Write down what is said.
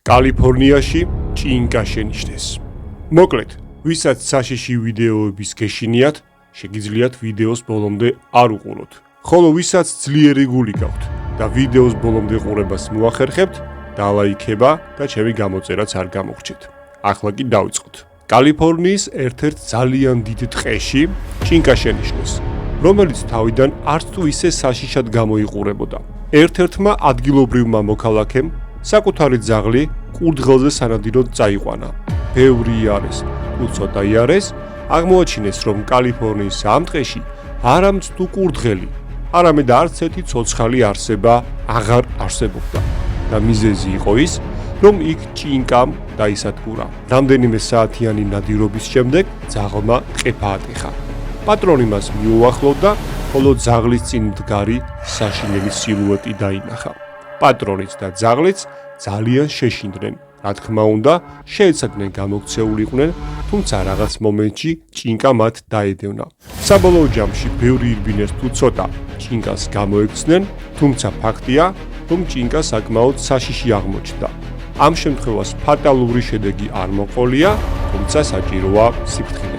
კალიფორნიაში ჭინკა შენიშნეს. მოკლედ, ვისაც საშიში ვიდეოების გეშინიათ, შეგიძლიათ ვიდეოს ბოლომდე არ უყუროთ. ხოლო ვისაც ძლიერი გული გაქვთ და ვიდეოს ბოლომდე ყურებას მოახერხებთ, დალაიქება და ჩემი გამოწერაც არ გამოგრჩეთ. ახლა კი დავიწყოთ. კალიფორნიის ერთ-ერთ ძალიან დიდ ტყეში ჭინკა შენიშნეს, რომელიც თავიდან არც თუ ისე საშიშად გამოიყურებოდა. ერთ-ერთმა ადგილობრივმა მოქალაქემ საკუთარი ძაღლი კურდღელზე სანადიროდ წაიყვანა. ბევრი იარეს, თუ ცოტა იარეს, აღმოაჩინეს, რომ კალიფორნიის ამ ტყეში არა მცდუ კურდღელი, არამედ არც ერთი ცოცხალი არსება აღარ არსებობდა. და მიზეზი იყო ის, რომ იქ ჭინკამ დაისადგურა. რამდენიმე საათიანი ნადირობის შემდეგ ძაღლმა ტყეფა ატეხა. პატრონი მას მიუახლოვდა, ხოლო ძაღლის წინ მდგარი საშინელი სილუეტი დაინახა. პატრონიც და ძაღლიც ძალიან შეშინდნენ. რა თქმა უნდა, შეეცადნენ გამოქცეულიყვნენ, თუმცა რაღაც მომენტში ჭინკა მათ დაედევნა. საბოლოო ჯამში ბევრი ირბინეს თუ ცოტა ჭინკას გამოექცნენ, თუმცა ფაქტია, რომ ჭინკა საკმაოდ საშიში აღმოჩნდა. ამ შემთხვევას ფატალური შედეგი არ მოყოლია, თუმცა საჭიროა სიფრთხილე.